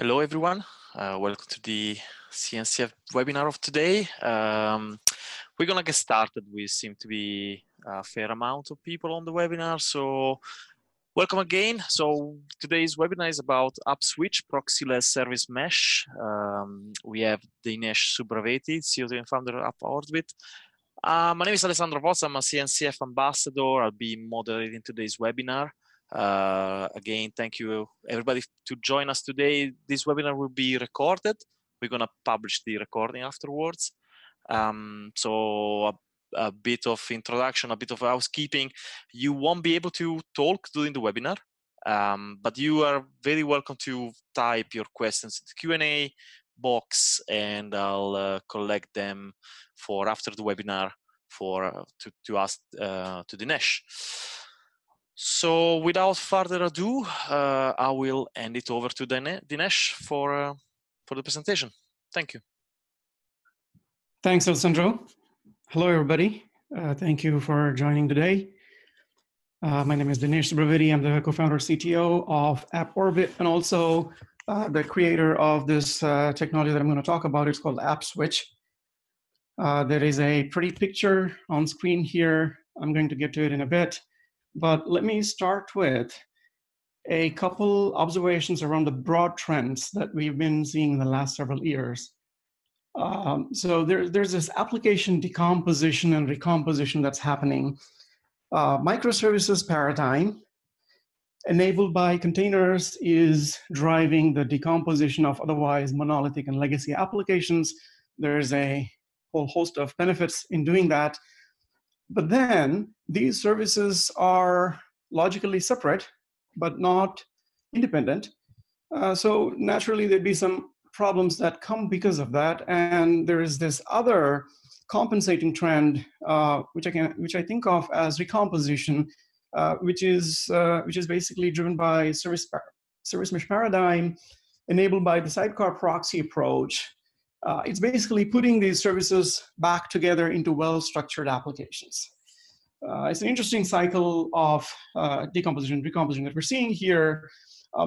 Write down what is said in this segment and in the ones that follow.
Hello, everyone. Welcome to the CNCF webinar of today. We're going to get started. We seem to be a fair amount of people on the webinar, so welcome again. So today's webinar is about AppSwitch Proxyless Service Mesh. We have Dinesh Subraveti, CEO and founder of AppOrbit. My name is Alessandro Voss. I'm a CNCF ambassador. I'll be moderating today's webinar. Again, thank you everybody to join us today. This webinar will be recorded. We're going to publish the recording afterwards. So a bit of introduction, a bit of housekeeping. You won't be able to talk during the webinar, but you are very welcome to type your questions in the Q&A box, and I'll collect them for after the webinar for to ask to Dinesh. So without further ado, I will hand it over to Dinesh for the presentation. Thank you. Thanks, Alessandro. Hello, everybody. Thank you for joining today. My name is Dinesh Subraveti. I'm the co-founder CTO of AppOrbit and also the creator of this technology that I'm going to talk about. It's called AppSwitch. There is a pretty picture on screen here. I'm going to get to it in a bit. But let me start with a couple observations around the broad trends that we've been seeing in the last several years. So there's this application decomposition and recomposition that's happening. Microservices paradigm enabled by containers is driving the decomposition of otherwise monolithic and legacy applications. There's a whole host of benefits in doing that. But then these services are logically separate, but not independent. So naturally, there'd be some problems that come because of that. And there is this other compensating trend, which I think of as recomposition, which is basically driven by service mesh paradigm, enabled by the sidecar proxy approach. It's basically putting these services back together into well-structured applications. It's an interesting cycle of decomposition, recomposition that we're seeing here.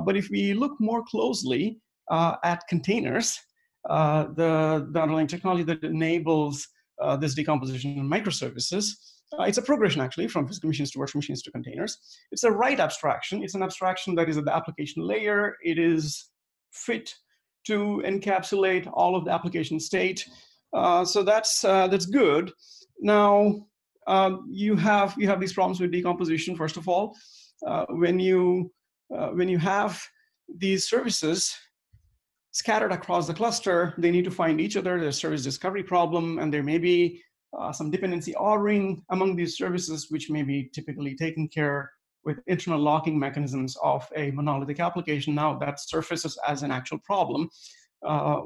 But if we look more closely at containers, the underlying technology that enables this decomposition in microservices, it's a progression actually from physical machines to virtual machines to containers. It's a right abstraction. It's an abstraction that is at the application layer. It is fit to encapsulate all of the application state. So that's good. Now, you have these problems with decomposition. First of all, when you have these services scattered across the cluster, they need to find each other. There's a service discovery problem, and there may be some dependency ordering among these services, which may be typically taken care with internal locking mechanisms of a monolithic application. Now that surfaces as an actual problem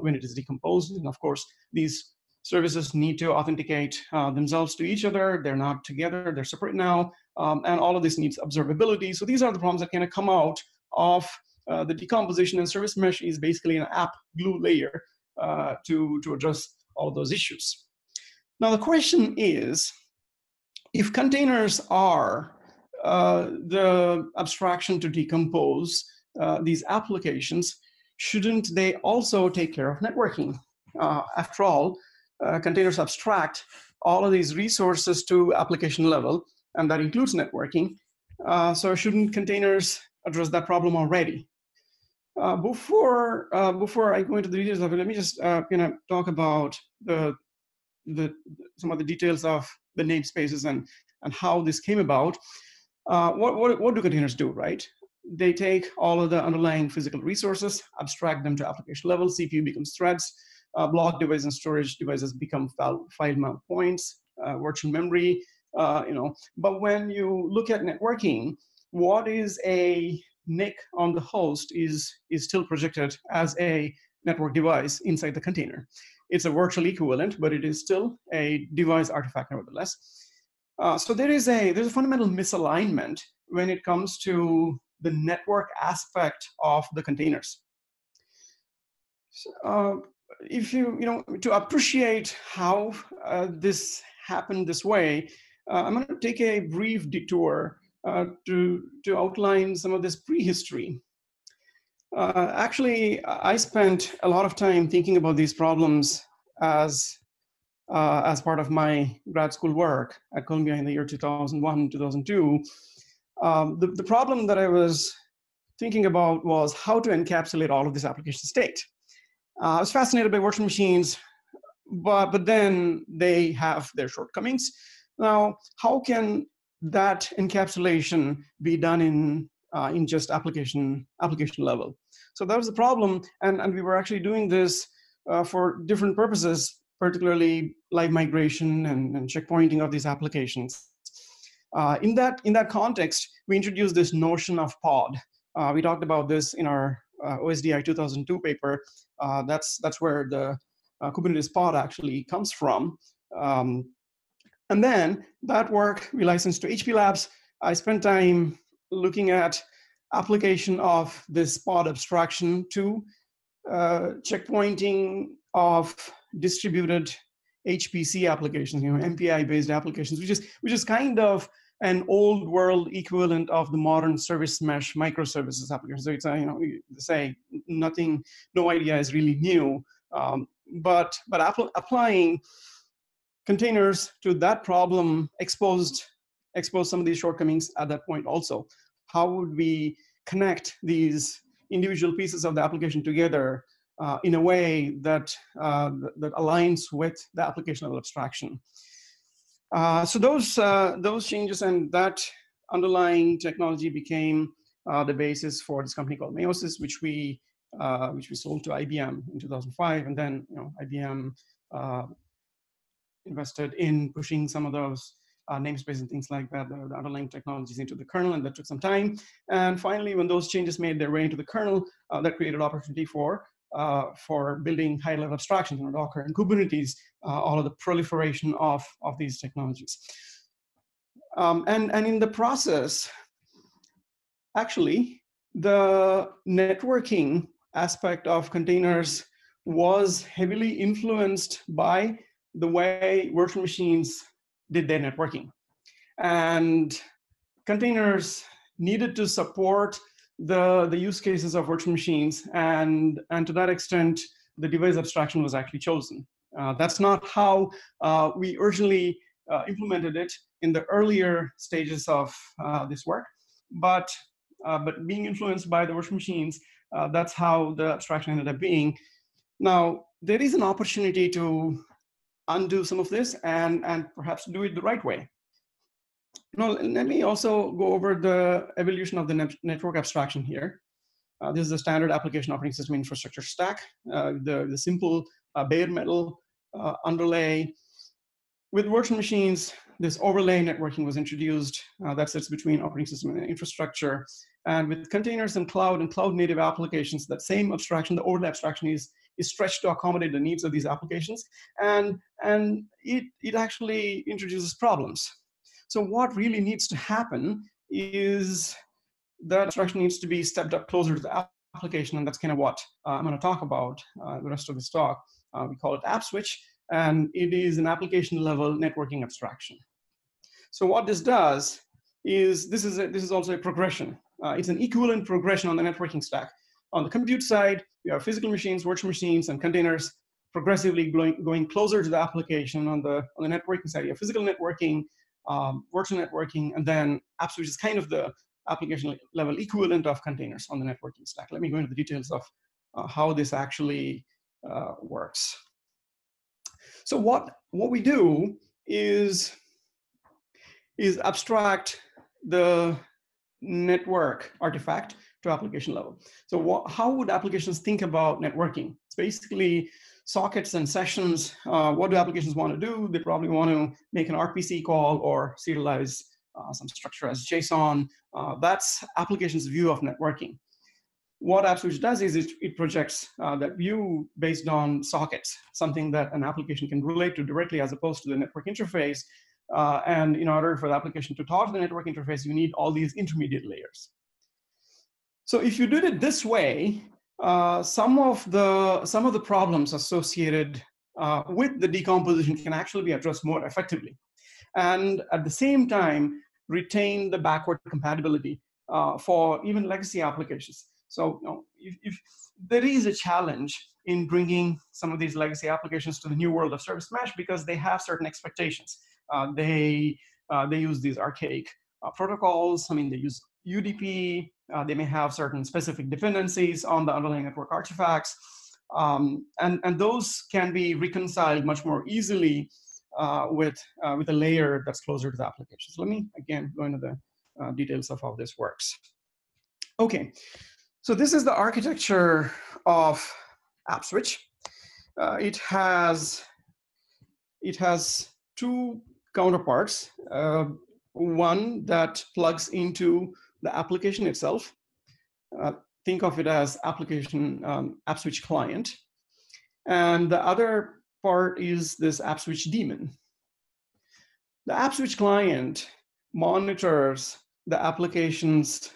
when it is decomposed. And of course, these services need to authenticate themselves to each other. They're not together, they're separate now. And all of this needs observability. So these are the problems that kind of come out of the decomposition, and service mesh is basically an app glue layer to address all of those issues. Now the question is, if containers are the abstraction to decompose these applications, shouldn't they also take care of networking? After all, containers abstract all of these resources to application level, and that includes networking. So shouldn't containers address that problem already? Before I go into the details of it, let me just talk about some of the details of the namespaces and how this came about. What do containers do, right? They take all of the underlying physical resources, abstract them to application level. CPU becomes threads. Block devices and storage devices become file mount points, virtual memory. But when you look at networking, what is a NIC on the host is still projected as a network device inside the container. It's a virtual equivalent, but it is still a device artifact nevertheless. So there's a fundamental misalignment when it comes to the network aspect of the containers. So, if to appreciate how this happened this way, I'm going to take a brief detour to outline some of this prehistory. Actually, I spent a lot of time thinking about these problems as part of my grad school work at Columbia in the year 2001, 2002. The problem that I was thinking about was how to encapsulate all of this application state. I was fascinated by virtual machines, but then they have their shortcomings. Now, how can that encapsulation be done in just application level? So that was the problem, and we were actually doing this for different purposes, particularly live migration and checkpointing of these applications. In that context, we introduced this notion of pod. We talked about this in our OSDI 2002 paper. That's where the Kubernetes pod actually comes from. And then that work we licensed to HP Labs. I spent time looking at application of this pod abstraction to checkpointing of distributed HPC applications, MPI-based applications, which is kind of an old world equivalent of the modern service mesh microservices application. So it's you say nothing, no idea is really new, but applying containers to that problem exposed some of these shortcomings at that point also. How would we connect these individual pieces of the application together in a way that that aligns with the application level abstraction? So those changes and that underlying technology became the basis for this company called Meiosis, which we sold to IBM in 2005, and then IBM invested in pushing some of those namespaces and things like that, the underlying technologies into the kernel, and that took some time. And finally, when those changes made their way into the kernel, that created opportunity for building high-level abstractions, Docker and Kubernetes, all of the proliferation of these technologies. And in the process, actually, the networking aspect of containers was heavily influenced by the way virtual machines did their networking. And containers needed to support the use cases of virtual machines, and to that extent, the device abstraction was actually chosen. That's not how we originally implemented it in the earlier stages of this work, but being influenced by the virtual machines, that's how the abstraction ended up being. Now, there is an opportunity to undo some of this and perhaps do it the right way. Now, let me also go over the evolution of the network abstraction here. This is the standard application operating system infrastructure stack, the simple bare metal underlay. With virtual machines, this overlay networking was introduced that sits between operating system and infrastructure. And with containers and cloud native applications, that same abstraction, the overlay abstraction is stretched to accommodate the needs of these applications. And it actually introduces problems. So what really needs to happen is that abstraction needs to be stepped up closer to the application, and that's kind of what I'm going to talk about the rest of this talk. We call it AppSwitch, and it is an application level networking abstraction. So what this does is this is also a progression. It's an equivalent progression on the networking stack. On the compute side, we have physical machines, virtual machines, and containers progressively going closer to the application. On the networking side, you have physical networking, virtual networking, and then AppSwitch is kind of the application level equivalent of containers on the networking stack. Let me go into the details of how this actually works. So what we do is abstract the network artifact to application level. So how would applications think about networking? It's basically sockets and sessions. What do applications want to do? They probably want to make an RPC call or serialize some structure as JSON. That's application's view of networking. What AppSwitch does is it projects that view based on sockets, something that an application can relate to directly as opposed to the network interface. And in order for the application to talk to the network interface, you need all these intermediate layers. So if you did it this way, some of the problems associated with the decomposition can actually be addressed more effectively, and at the same time retain the backward compatibility for even legacy applications. So if there is a challenge in bringing some of these legacy applications to the new world of service mesh because they have certain expectations. They use these archaic protocols. I mean, they use UDP. They may have certain specific dependencies on the underlying network artifacts. And those can be reconciled much more easily with a layer that's closer to the application. So let me, again, go into the details of how this works. OK, so this is the architecture of AppSwitch. It has two counterparts. One that plugs into the application itself. Think of it as application AppSwitch client. And the other part is this AppSwitch daemon. The AppSwitch client monitors the application's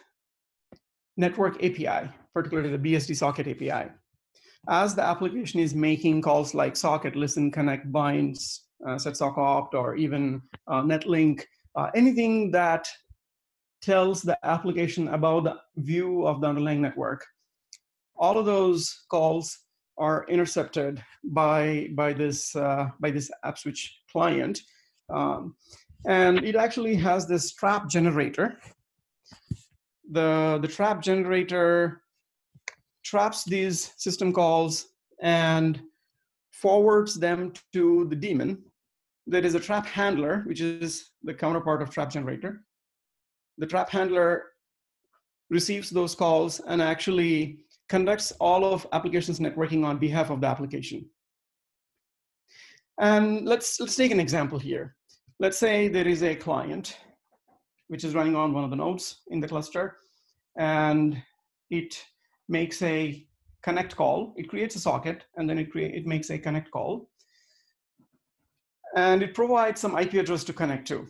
network API, particularly the BSD socket API. As the application is making calls like socket, listen, connect, binds, set sock opt, or even netlink, anything that tells the application about the view of the underlying network, all of those calls are intercepted by this AppSwitch client. And it actually has this trap generator. The trap generator traps these system calls and forwards them to the daemon. There is a trap handler, which is the counterpart of trap generator. The trap handler receives those calls and actually conducts all of applications networking on behalf of the application. And let's take an example here. Let's say there is a client which is running on one of the nodes in the cluster, and it makes a connect call. It creates a socket, and then it makes a connect call. And it provides some IP address to connect to.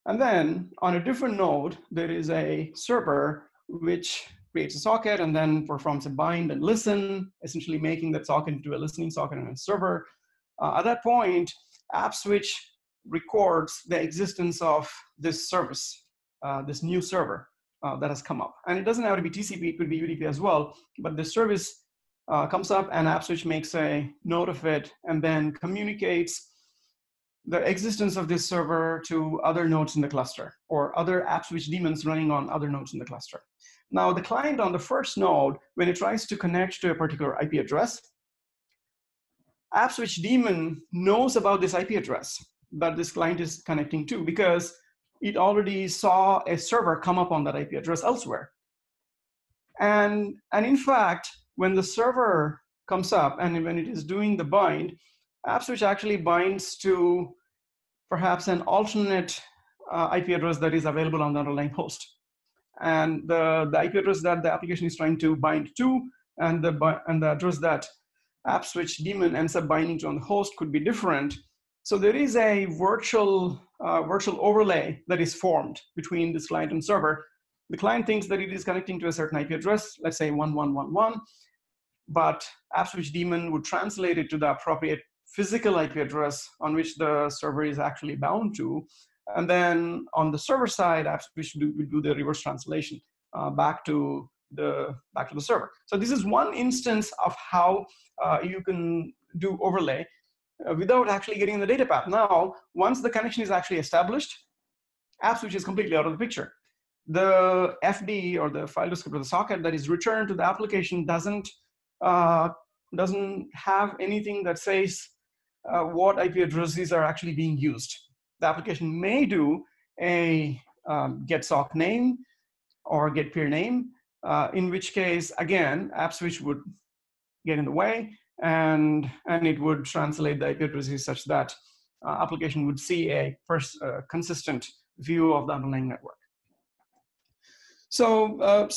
And then on a different node, there is a server which creates a socket and then performs a bind and listen, essentially making that socket into a listening socket and a server. At that point, AppSwitch records the existence of this service, this new server that has come up. And it doesn't have to be TCP, it could be UDP as well, but the service comes up and AppSwitch makes a note of it and then communicates the existence of this server to other nodes in the cluster or other AppSwitch daemons running on other nodes in the cluster. Now, the client on the first node, when it tries to connect to a particular IP address, AppSwitch daemon knows about this IP address that this client is connecting to because it already saw a server come up on that IP address elsewhere. And in fact, when the server comes up and when it is doing the bind, AppSwitch actually binds to perhaps an alternate IP address that is available on the underlying host. And the IP address that the application is trying to bind to and the address that AppSwitch daemon ends up binding to on the host could be different. So there is a virtual overlay that is formed between this client and server. The client thinks that it is connecting to a certain IP address, let's say 1111, but AppSwitch daemon would translate it to the appropriate physical IP address on which the server is actually bound to. And then on the server side, AppSwitch would do the reverse translation back to the server. So this is one instance of how you can do overlay without actually getting the data path. Now, once the connection is actually established, AppSwitch is completely out of the picture. The FD or the file descriptor, the socket that is returned to the application doesn't have anything that says what IP addresses are actually being used. The application may do a get sock name or get peer name, in which case, again, AppSwitch would get in the way and it would translate the IP addresses such that application would see a consistent view of the underlying network. So,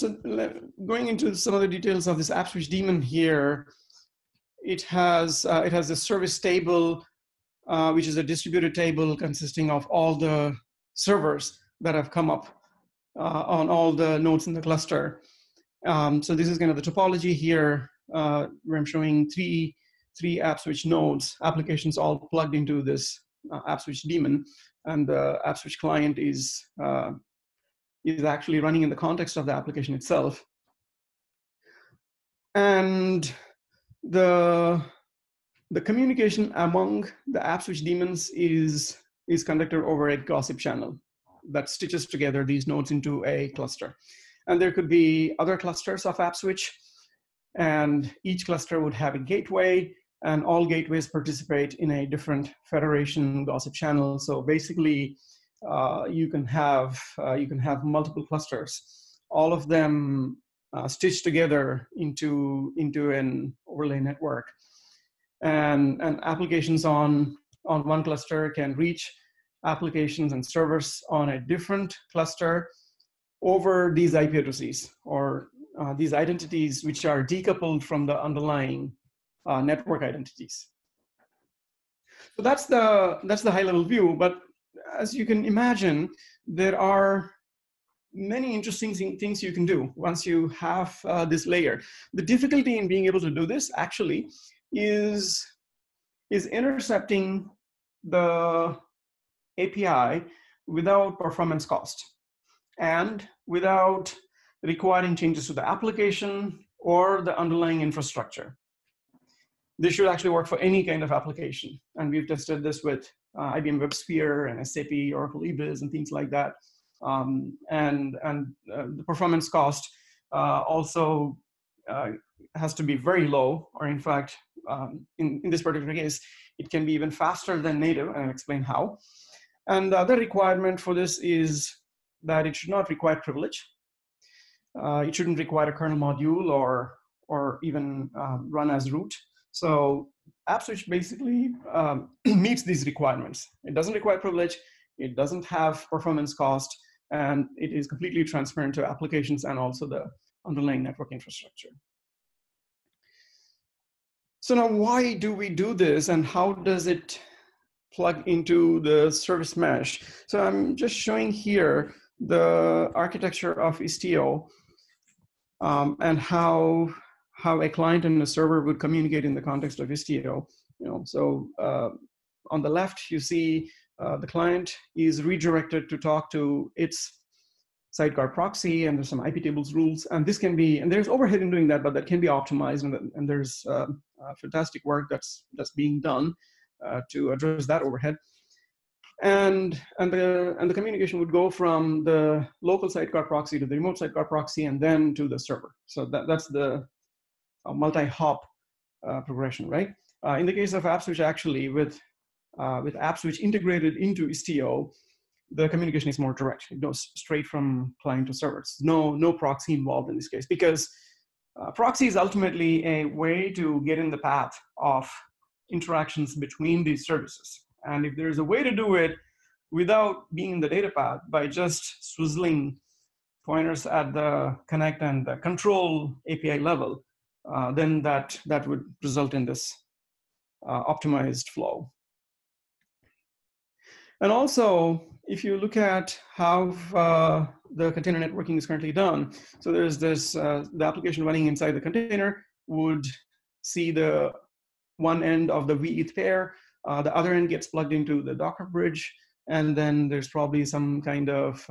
going into some of the details of this AppSwitch daemon here, it has a service table, which is a distributed table consisting of all the servers that have come up on all the nodes in the cluster. So this is kind of the topology here, where I'm showing three AppSwitch nodes, applications all plugged into this AppSwitch daemon, and the AppSwitch client is actually running in the context of the application itself. And the communication among the AppSwitch daemons is conducted over a gossip channel that stitches together these nodes into a cluster. And there could be other clusters of AppSwitch, and each cluster would have a gateway, and all gateways participate in a different federation gossip channel. So basically, you can have multiple clusters, all of them stitched together into an overlay network, and applications on one cluster can reach applications and servers on a different cluster over these IP addresses, or these identities which are decoupled from the underlying network identities. So that's the high-level view. But as you can imagine, there are many interesting things you can do once you have this layer. The difficulty in being able to do this actually is intercepting the API without performance cost and without requiring changes to the application or the underlying infrastructure. This should actually work for any kind of application. And we've tested this with IBM WebSphere and SAP, Oracle eBiz, and things like that. The performance cost also has to be very low, or in fact, in this particular case, it can be even faster than native, and I'll explain how. And the other requirement for this is that it should not require privilege. It shouldn't require a kernel module or even run as root. So AppSwitch basically meets these requirements. It doesn't require privilege, it doesn't have performance cost, and it is completely transparent to applications and also the underlying network infrastructure. So now, why do we do this, and how does it plug into the service mesh? So I'm just showing here the architecture of Istio and how a client and a server would communicate in the context of Istio. So on the left, you see the client is redirected to talk to its sidecar proxy, and there's some IP tables rules, and this can be, and there's overhead in doing that, but that can be optimized, and there's fantastic work that's being done to address that overhead. And the communication would go from the local sidecar proxy to the remote sidecar proxy, and then to the server. So that's the multi-hop progression, right? In the case of AppSwitch, actually, with AppSwitch integrated into Istio, the communication is more direct. It goes straight from client to servers. No proxy involved in this case, because proxy is ultimately a way to get in the path of interactions between these services. And if there's a way to do it without being in the data path by just swizzling pointers at the connect and the control API level, then that would result in this optimized flow. And also, if you look at how the container networking is currently done, so there's this, the application running inside the container would see the one end of the vEth pair, the other end gets plugged into the Docker bridge, and then there's probably some kind of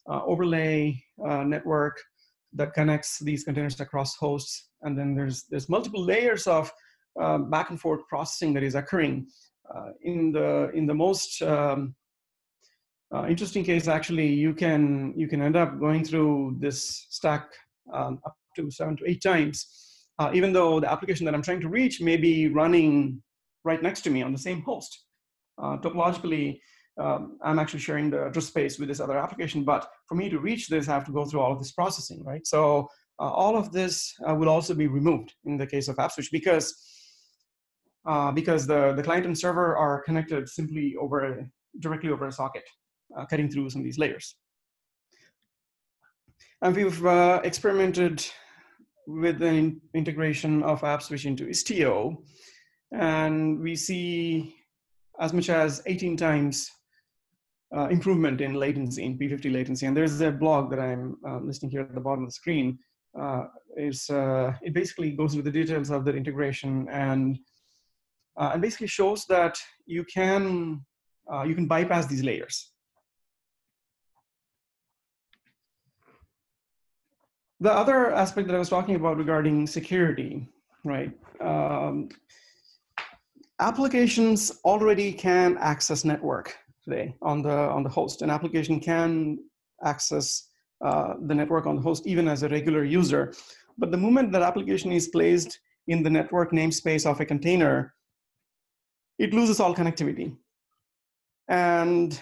overlay network that connects these containers across hosts, and then there's multiple layers of back and forth processing that is occurring. In the most interesting case, actually, you can end up going through this stack up to 7 to 8 times, even though the application that I'm trying to reach may be running right next to me on the same host. Topologically, I'm actually sharing the address space with this other application, but for me to reach this, I have to go through all of this processing, right? So all of this will also be removed in the case of AppSwitch, because the client and server are connected simply directly over a socket, cutting through some of these layers. And we've experimented with the integration of AppSwitch into Istio, and we see as much as 18 times improvement in latency, in P50 latency. And there's a blog that I'm listing here at the bottom of the screen. It basically goes into the details of the integration and basically shows that you can bypass these layers. The other aspect that I was talking about regarding security, right? Applications already can access network today on the host. An application can access the network on the host even as a regular user. But the moment that application is placed in the network namespace of a container, it loses all connectivity. And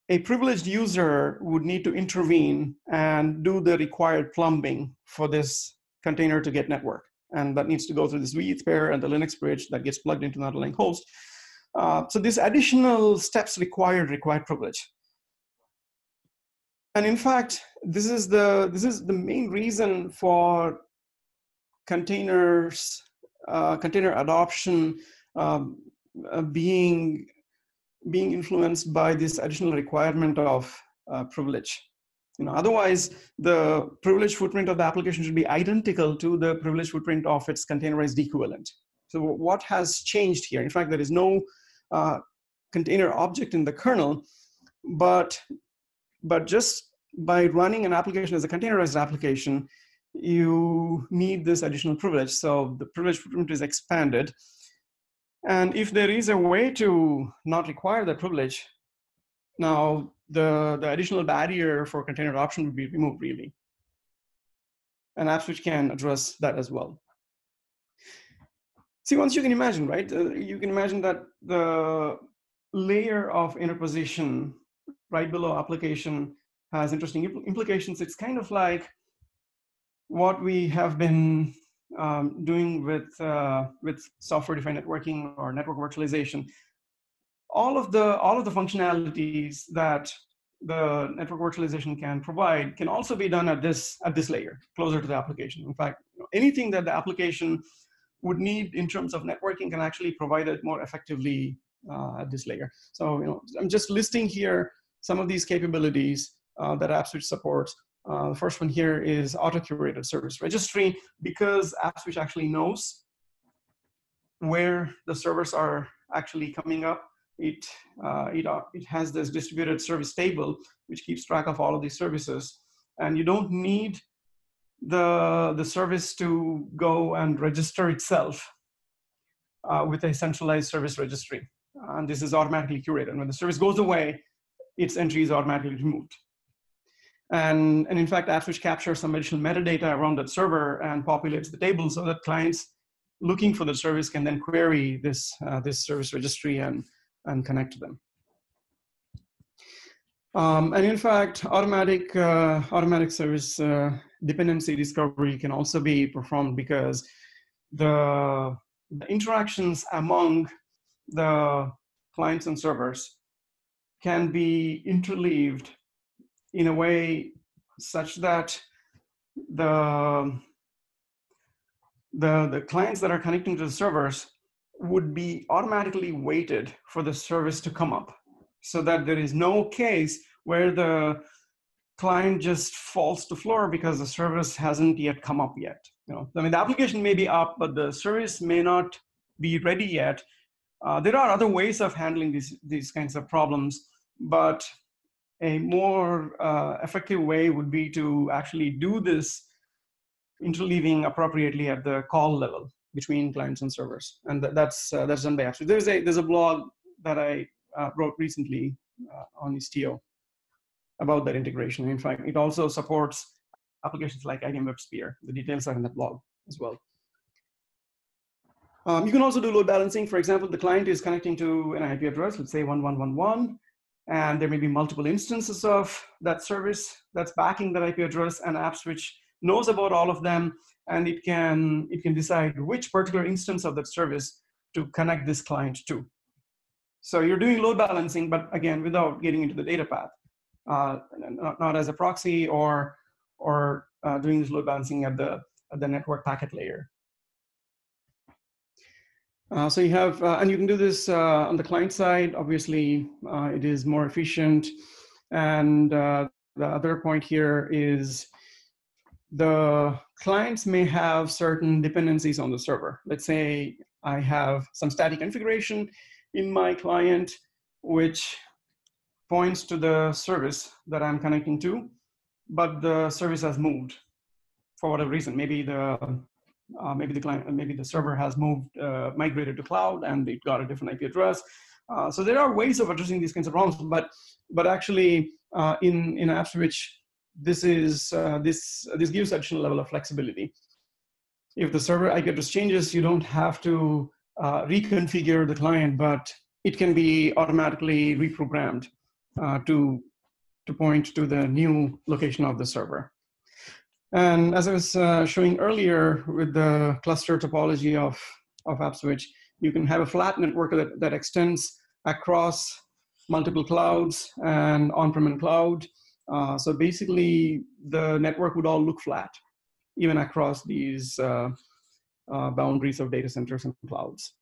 a privileged user would need to intervene and do the required plumbing for this container to get network. And that needs to go through this VETH pair and the Linux bridge that gets plugged into the underlying host. So these additional steps require privilege. And in fact, this is the main reason for containers, container adoption being influenced by this additional requirement of privilege. Otherwise, the privilege footprint of the application should be identical to the privilege footprint of its containerized equivalent. So what has changed here? In fact, there is no container object in the kernel, but just by running an application as a containerized application, you need this additional privilege. So the privilege footprint is expanded. And if there is a way to not require that privilege, now the additional barrier for container adoption would be removed, really. And AppSwitch can address that as well. See, once you can imagine, right? You can imagine that the layer of interposition right below application has interesting implications. It's kind of like what we have been doing with software-defined networking or network virtualization. All of the functionalities that the network virtualization can provide can also be done at this layer, closer to the application. In fact, anything that the application would need in terms of networking can actually provide it more effectively at this layer. So I'm just listing here some of these capabilities that AppSwitch supports. The first one here is auto-curated service registry, because AppSwitch actually knows where the servers are actually coming up. It has this distributed service table which keeps track of all of these services, and you don't need the service to go and register itself with a centralized service registry. And this is automatically curated. And when the service goes away, its entry is automatically removed. And in fact, AppSwitch captures some additional metadata around that server and populates the table so that clients looking for the service can then query this service registry and connect to them. And in fact, automatic service dependency discovery can also be performed, because the interactions among the clients and servers can be interleaved in a way such that the clients that are connecting to the servers would be automatically waited for the service to come up, so that there is no case where the client just falls to floor because the service hasn't yet come up yet. I mean, the application may be up, but the service may not be ready yet. There are other ways of handling these kinds of problems, but a more effective way would be to actually do this interleaving appropriately at the call level between clients and servers, and that's done by AppSwitch. There's a blog that I wrote recently on Istio about that integration. In fact, it also supports applications like IBM WebSphere. The details are in that blog as well. You can also do load balancing. For example, the client is connecting to an IP address, let's say 1111, and there may be multiple instances of that service that's backing that IP address, and AppSwitch knows about all of them, and it can decide which particular instance of that service to connect this client to. So you're doing load balancing, but again, without getting into the data path, not as a proxy or doing this load balancing at the network packet layer. So you have, and you can do this on the client side. Obviously, it is more efficient. And the other point here is the clients may have certain dependencies on the server. Let's say I have some static configuration in my client, which points to the service that I'm connecting to, but the service has moved. for whatever reason. Maybe the client, maybe the server has migrated to cloud and it got a different IP address. So there are ways of addressing these kinds of problems, but actually in AppSwitch, this gives additional level of flexibility. If the server IP address changes, you don't have to reconfigure the client, but it can be automatically reprogrammed to point to the new location of the server. And as I was showing earlier with the cluster topology of AppSwitch, you can have a flat network that extends across multiple clouds and on-prem and cloud. So basically, the network would all look flat, even across these boundaries of data centers and clouds.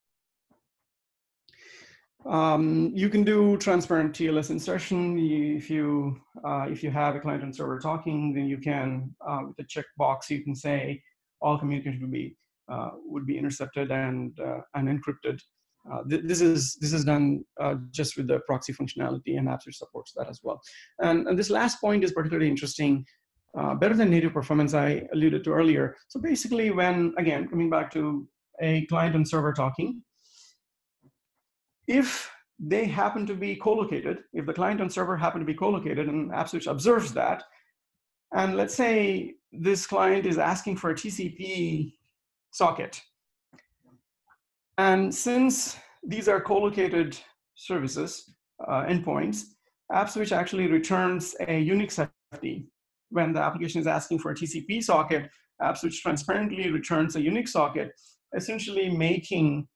You can do transparent TLS insertion. If you have a client and server talking, then you can, with a checkbox, you can say all communication would be intercepted and encrypted. This is done just with the proxy functionality, and AppSwitch supports that as well. And this last point is particularly interesting. Better than native performance, I alluded to earlier. So basically, when, again, coming back to a client and server talking, if they happen to be co-located, if the client and server happen to be co-located and AppSwitch observes that, and let's say this client is asking for a TCP socket, and since these are co-located services, endpoints, AppSwitch actually returns a Unix FD. When the application is asking for a TCP socket, AppSwitch transparently returns a Unix socket, essentially making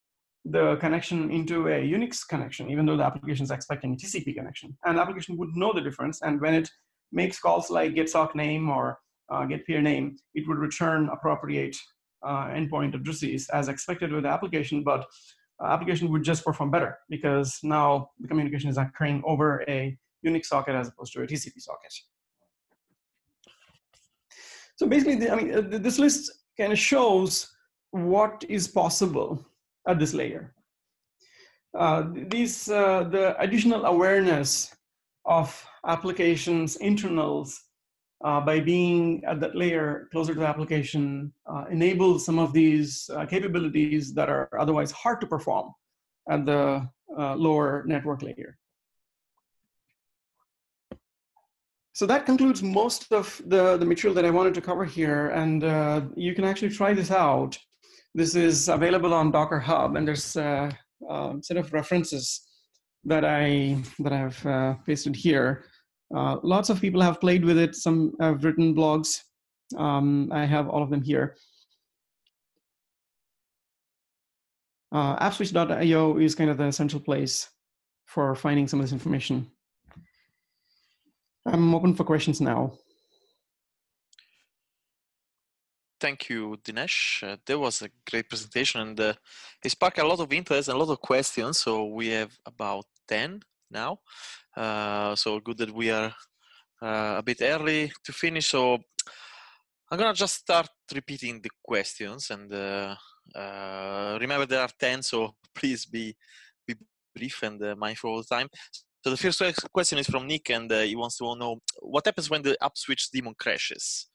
the connection into a Unix connection, even though the application is expecting a TCP connection. And the application would know the difference. And when it makes calls like get sock name or get peer name, it would return appropriate endpoint addresses as expected with the application, but application would just perform better because now the communication is occurring over a Unix socket as opposed to a TCP socket. So basically, this list kind of shows what is possible at this layer. The additional awareness of applications internals by being at that layer closer to the application enables some of these capabilities that are otherwise hard to perform at the lower network layer. So that concludes most of the material that I wanted to cover here, and you can actually try this out. This is available on Docker Hub, and there's a set of references that I've pasted here. Lots of people have played with it. Some have written blogs. I have all of them here. AppSwitch.io is kind of the central place for finding some of this information. I'm open for questions now. Thank you, Dinesh. That was a great presentation, and it sparked a lot of interest and a lot of questions. So we have about 10 now. So good that we are a bit early to finish. So I'm gonna just start repeating the questions, and remember there are 10, so please be brief and mindful of the time. So the first question is from Nick, and he wants to know what happens when the AppSwitch daemon crashes.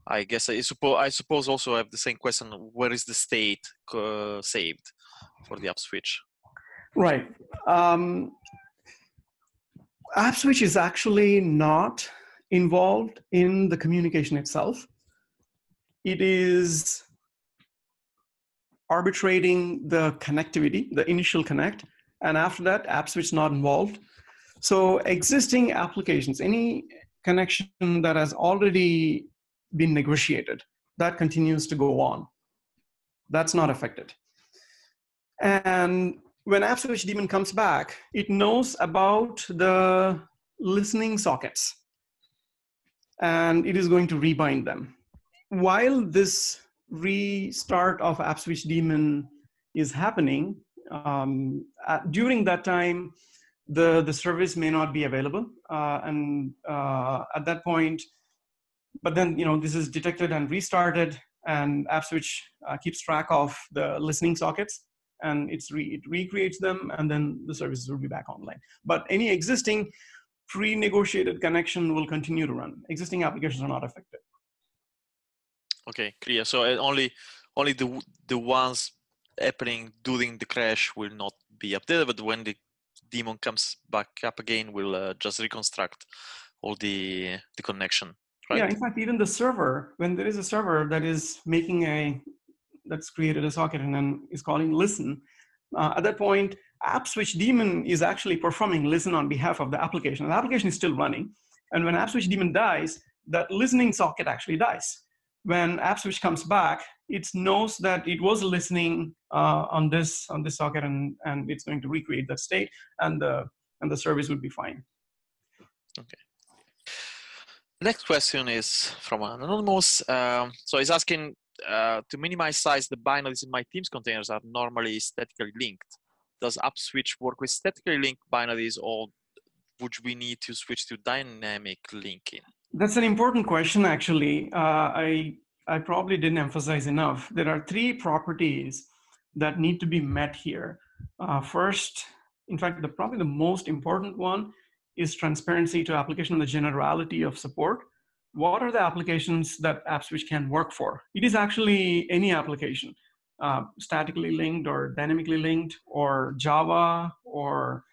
I guess I suppose also I have the same question. Where is the state saved for the AppSwitch? Right. AppSwitch is actually not involved in the communication itself. It is arbitrating the connectivity, the initial connect, and after that, AppSwitch is not involved. So existing applications, any connection that has already been negotiated, that continues to go on. That's not affected. And when AppSwitch daemon comes back, it knows about the listening sockets, and it is going to rebind them. While this restart of AppSwitch daemon is happening, during that time, the service may not be available, and at that point, but then this is detected and restarted, and AppSwitch keeps track of the listening sockets, and it recreates them, and then the services will be back online. But any existing pre-negotiated connection will continue to run. Existing applications are not affected. Okay, clear. So only the ones happening during the crash will not be updated, but when the daemon comes back up again, we'll just reconstruct all the connection, right? Yeah, in fact, even the server, when there is a server that is that's created a socket and then is calling listen, at that point, AppSwitch daemon is actually performing listen on behalf of the application. The application is still running. And when AppSwitch daemon dies, that listening socket actually dies. When AppSwitch comes back, it knows that it was listening on this socket, and it's going to recreate that state, and the service would be fine. Okay. Next question is from an anonymous. So he's asking, to minimize size, the binaries in my Teams containers are normally statically linked. Does AppSwitch work with statically linked binaries, or would we need to switch to dynamic linking? That's an important question, actually. I probably didn't emphasize enough. There are 3 properties that need to be met here. First, in fact, probably the most important one is transparency to application and the generality of support. What are the applications that AppSwitch can work for? It is actually any application, statically linked or dynamically linked, or Java, or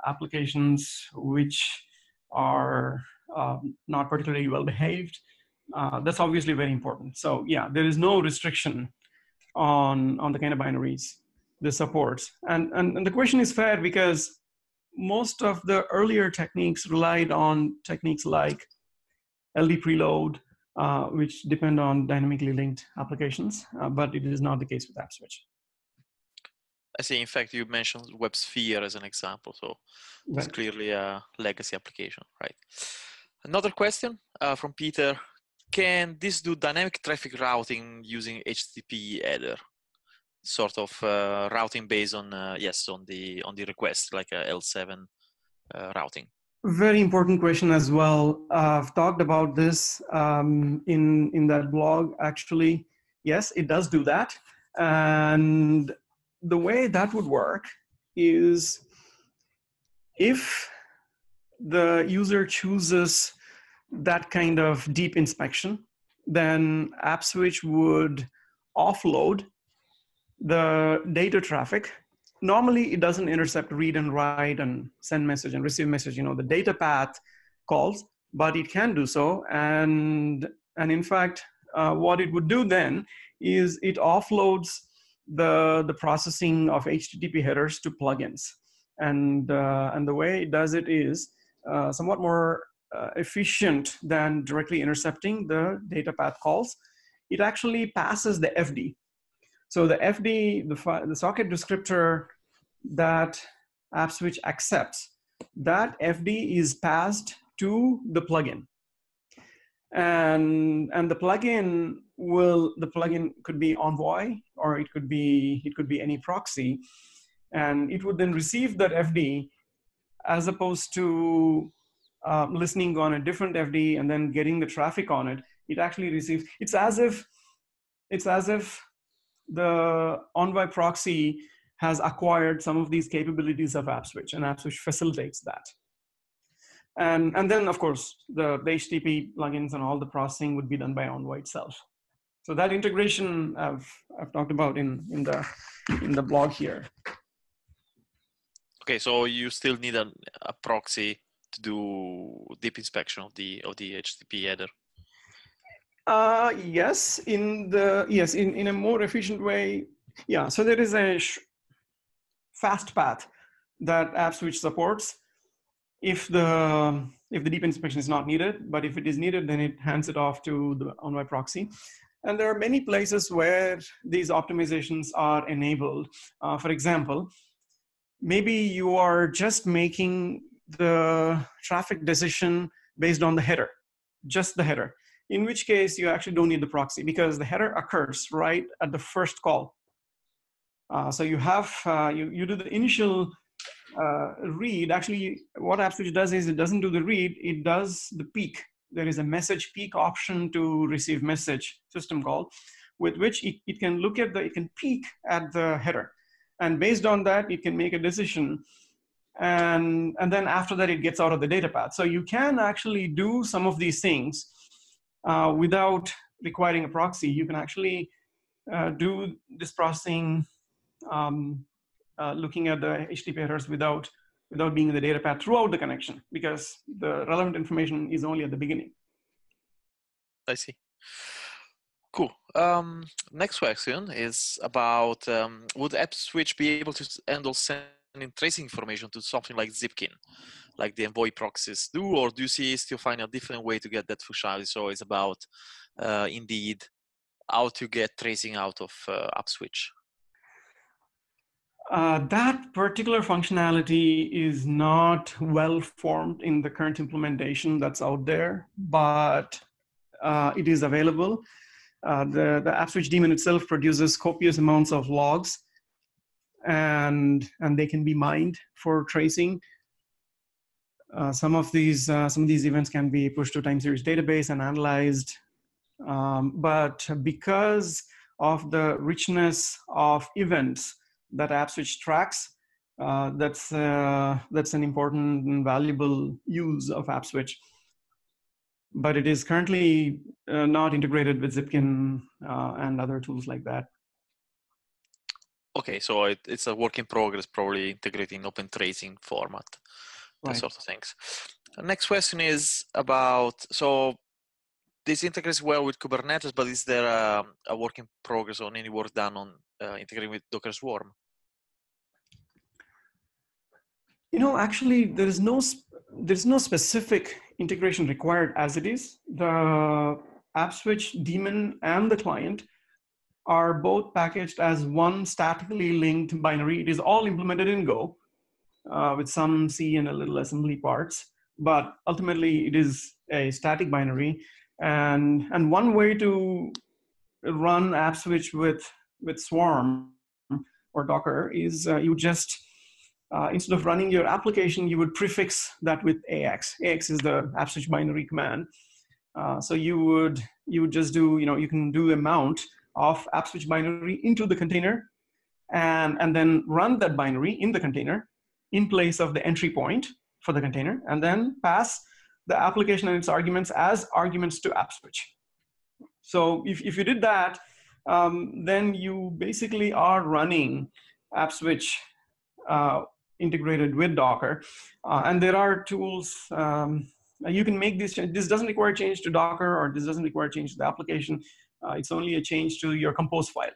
applications which are not particularly well behaved. That's obviously very important. So yeah, there is no restriction on the kind of binaries this supports. And the question is fair, because most of the earlier techniques relied on techniques like LD preload, which depend on dynamically linked applications, but it is not the case with AppSwitch. I see. In fact, you mentioned WebSphere as an example, so it's clearly a legacy application, right? Another question from Peter: can this do dynamic traffic routing using HTTP header, sort of routing based on on the request, like a L7 routing? Very important question as well. I've talked about this in that blog. Actually, yes, it does do that, and the way that would work is if the user chooses that kind of deep inspection, then AppSwitch would offload the data traffic. Normally, it doesn't intercept read and write and send message and receive message, the data path calls, but it can do so. And in fact, what it would do then is it offloads the processing of HTTP headers to plugins. And the way it does it is somewhat more efficient than directly intercepting the data path calls. It actually passes the FD. So the FD, the socket descriptor that AppSwitch accepts, that FD is passed to the plugin. And the plugin could be Envoy, or it could be any proxy, and it would then receive that FD, as opposed to listening on a different FD and then getting the traffic on it. It actually receives. It's as if the Envoy proxy has acquired some of these capabilities of AppSwitch, and AppSwitch facilitates that. And then, of course, the HTTP plugins and all the processing would be done by Envoy itself. So that integration I've talked about in the blog here. Okay, so you still need a proxy to do deep inspection of the HTTP header. Yes, in a more efficient way. Yeah, so there is a fast path that AppSwitch supports if the deep inspection is not needed, but if it is needed, then it hands it off to the Envoy proxy. And there are many places where these optimizations are enabled. For example, maybe you are just making the traffic decision based on the header, just the header, in which case you actually don't need the proxy, because the header occurs right at the first call. So you have, you do the initial read. Actually, what AppSwitch does is it doesn't do the read, it does the peek. There is a message peek option to receive message system call, with which it can look at it can peek at the header. And based on that, it can make a decision. And then after that, it gets out of the data path. So you can actually do some of these things without requiring a proxy, you can actually do this processing looking at the HTTP headers without being in the data path throughout the connection, because the relevant information is only at the beginning. I see. Cool. Next question is about, would AppSwitch be able to handle sending tracing information to something like Zipkin, like the Envoy proxies do, or do you still find a different way to get that functionality? So it's about, indeed, how to get tracing out of AppSwitch. That particular functionality is not well formed in the current implementation that's out there, but it is available. The AppSwitch daemon itself produces copious amounts of logs, and they can be mined for tracing. Some of these events can be pushed to a time series database and analyzed. But because of the richness of events that AppSwitch tracks, that's an important and valuable use of AppSwitch. But it is currently not integrated with Zipkin and other tools like that. Okay, so it's a work in progress, probably integrating open tracing format, that Right. sort of things. The next question is about, so this integrates well with Kubernetes, but is there a work in progress on any work done on integrating with Docker Swarm? Actually, there's no specific integration required as it is. The AppSwitch daemon and the client are both packaged as one statically linked binary. It is all implemented in Go with some C and a little assembly parts, but ultimately it is a static binary. And one way to run AppSwitch with Swarm or Docker is you just instead of running your application, you would prefix that with AX. AX is the AppSwitch binary command. So you would just do, you can do a mount of AppSwitch binary into the container, and then run that binary in the container in place of the entry point for the container, and then pass the application and its arguments as arguments to AppSwitch. So if you did that, then you basically are running AppSwitch integrated with Docker. And there are tools, you can make this change. This doesn't require change to Docker, or this doesn't require change to the application. It's only a change to your compose file.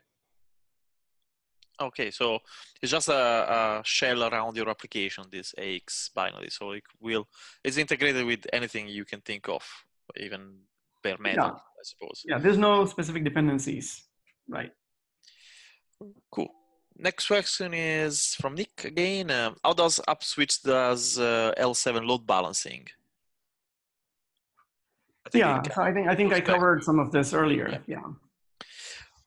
Okay, so it's just a shell around your application, this AX binary. So it's integrated with anything you can think of, even bare metal, Yeah. I suppose. Yeah, there's no specific dependencies, right? Cool. Next question is from Nick again. How does AppSwitch does L7 load balancing? So I think I covered some of this earlier. Yeah.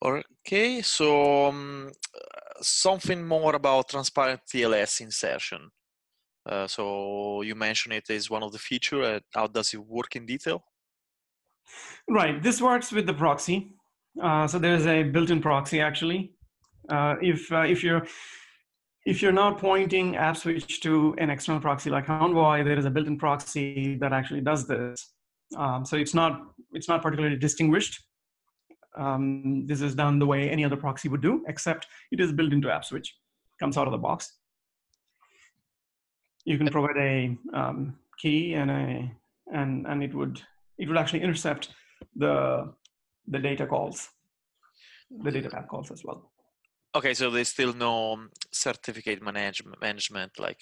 Okay, so something more about transparent TLS insertion. So you mentioned it is one of the features. How does it work in detail? Right. This works with the proxy. So there's a built-in proxy actually. If you're not pointing AppSwitch to an external proxy like Envoy, there is a built-in proxy that actually does this. So it's not particularly distinguished. This is done the way any other proxy would do, except it is built into AppSwitch. Comes out of the box. You can provide a key and it would actually intercept the data calls, the data path calls as well. Okay, so there's still no certificate management like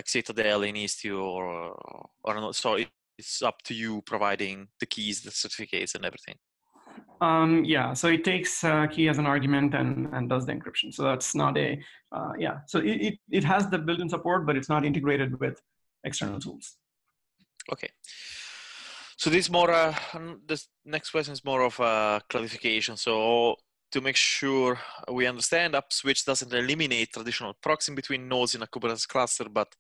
Citadel in Istio or not. So it's up to you providing the keys, the certificates, and everything. Yeah, so it takes key as an argument and does the encryption. So that's not a So it has the built-in support, but it's not integrated with external tools. Okay. So this next question is more of a clarification. So to make sure we understand, AppSwitch doesn't eliminate traditional proxying between nodes in a Kubernetes cluster, but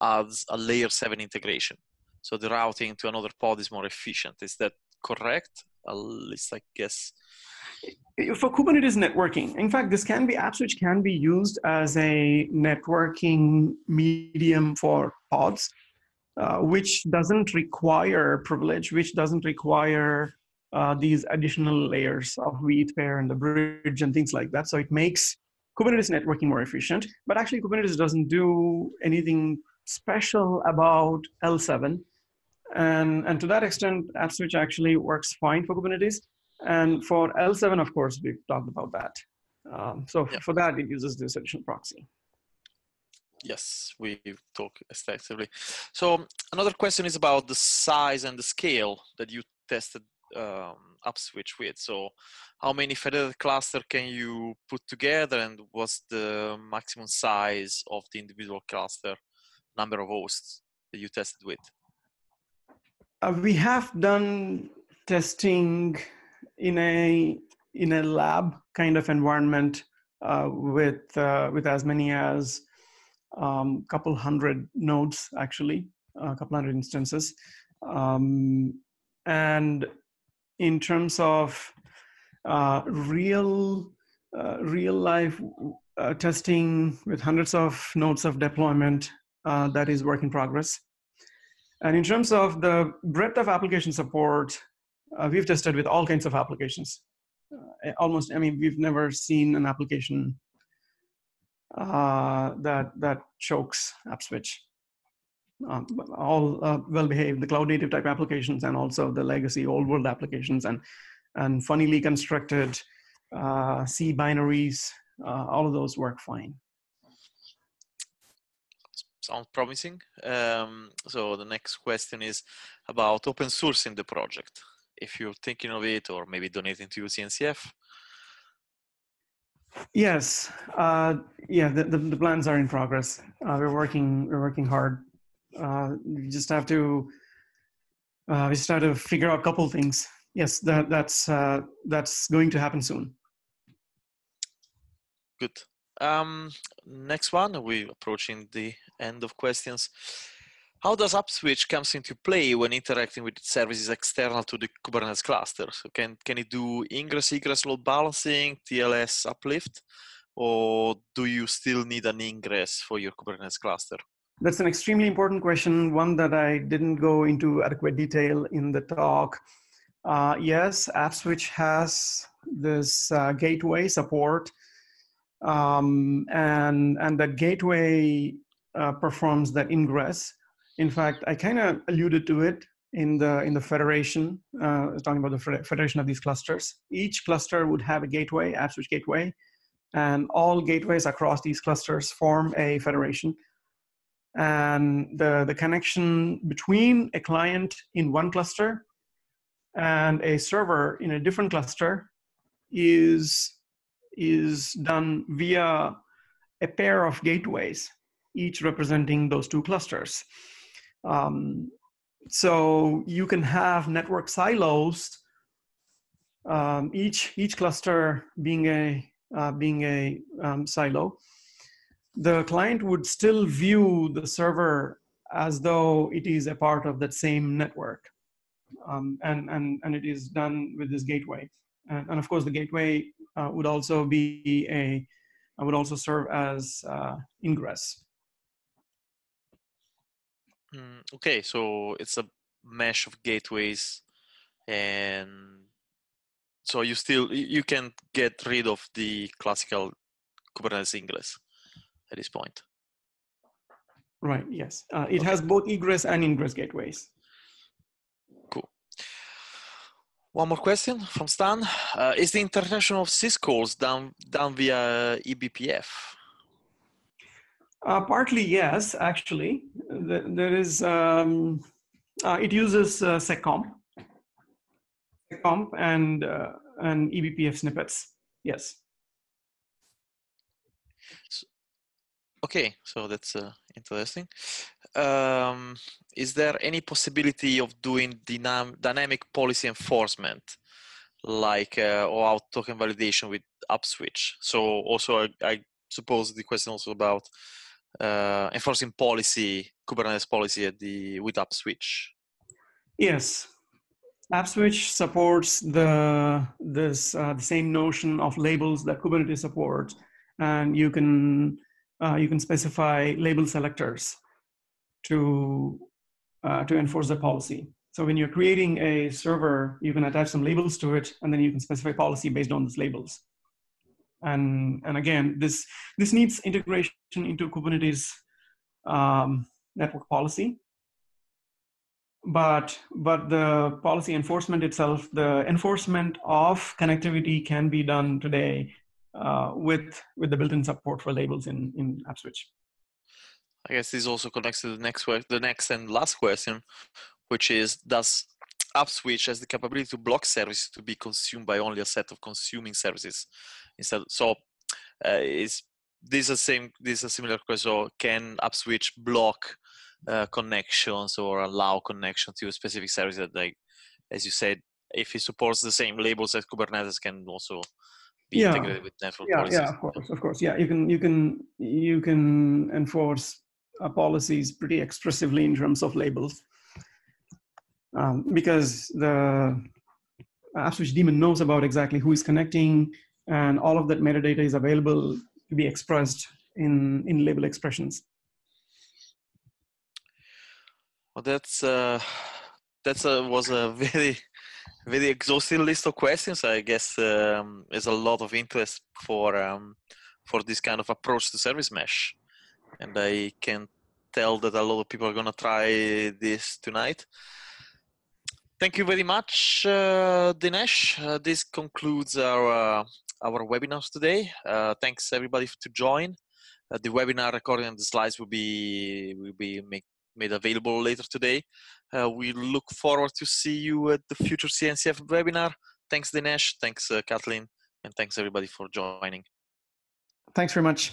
adds a layer 7 integration. So the routing to another pod is more efficient. Is that correct? At least I guess. For Kubernetes networking, in fact, AppSwitch can be used as a networking medium for pods, which doesn't require privilege, which doesn't require these additional layers of wheat pair and the bridge and things like that. So it makes Kubernetes networking more efficient. But actually, Kubernetes doesn't do anything special about L7. And to that extent, AppSwitch actually works fine for Kubernetes. And for L7, of course, we've talked about that. For that, it uses this additional proxy. Yes, we've talked extensively. So another question is about the size and the scale that you tested AppSwitch with. So how many federated cluster can you put together, and what's the maximum size of the individual cluster, number of hosts that you tested with? We have done testing in a lab kind of environment with as many as couple hundred nodes, actually, a couple hundred instances. And in terms of real life testing with hundreds of nodes of deployment, that is work in progress. And in terms of the breadth of application support, we've tested with all kinds of applications. Almost, I mean, we've never seen an application that chokes AppSwitch. All well-behaved, the cloud-native type applications, and also the legacy old-world applications, and funnily constructed C binaries. All of those work fine. Sounds promising. So the next question is about open sourcing the project. If you're thinking of it, or maybe donating to CNCF. Yes, yeah, the plans are in progress. We're working hard. We just have to figure out a couple things. Yes, that's going to happen soon. Good. Next one, we're approaching the end of questions. How does AppSwitch comes into play when interacting with services external to the Kubernetes cluster? So can it do ingress, egress, load balancing, TLS uplift, or do you still need an ingress for your Kubernetes cluster? That's an extremely important question, one that I didn't go into adequate detail in the talk. Yes, AppSwitch has this gateway support, and that gateway performs that ingress. In fact, I kind of alluded to it in the federation, talking about the federation of these clusters. Each cluster would have a gateway, AppSwitch gateway, and all gateways across these clusters form a federation. And the connection between a client in one cluster and a server in a different cluster is done via a pair of gateways, each representing those two clusters. So you can have network silos, each cluster being a silo. The client would still view the server as though it is a part of that same network, and it is done with this gateway. And of course, the gateway would also serve as ingress. Okay, so it's a mesh of gateways, and so you can get rid of the classical Kubernetes ingress at this point. Right, yes. It has both egress and ingress gateways. Cool. One more question from Stan. Is the interpretation of syscalls done via eBPF? Partly, yes, actually. There is, it uses seccomp and eBPF snippets, yes. Okay, so that's interesting. Is there any possibility of doing dynamic policy enforcement, like or token validation with AppSwitch? So also, I suppose the question also about enforcing policy, Kubernetes policy with AppSwitch. Yes, AppSwitch supports the same notion of labels that Kubernetes supports, and you can specify label selectors to enforce the policy. So when you're creating a server, you can attach some labels to it, and then you can specify policy based on those labels. And again, this needs integration into Kubernetes network policy. But the policy enforcement itself, the enforcement of connectivity can be done today with the built-in support for labels in AppSwitch. I guess this also connects to the next and last question, which is, does AppSwitch has the capability to block services to be consumed by only a set of consuming services instead? So is this a similar question? So can AppSwitch block connections or allow connection to a specific service that, like, as you said, if it supports the same labels as Kubernetes, can also be integrated with network policies? Yeah, of course. Yeah, you can enforce policies pretty expressively in terms of labels, because the AppSwitch daemon knows about exactly who is connecting, and all of that metadata is available to be expressed in label expressions. Well, was a very exhaustive list of questions. I guess there's a lot of interest for this kind of approach to service mesh, and I can tell that a lot of people are gonna try this tonight. Thank you very much, Dinesh. This concludes our webinars today. Thanks everybody to join. The webinar recording and the slides will be made available later today. We look forward to see you at the future CNCF webinar. Thanks, Dinesh. Thanks, Kathleen. And thanks everybody for joining. Thanks very much.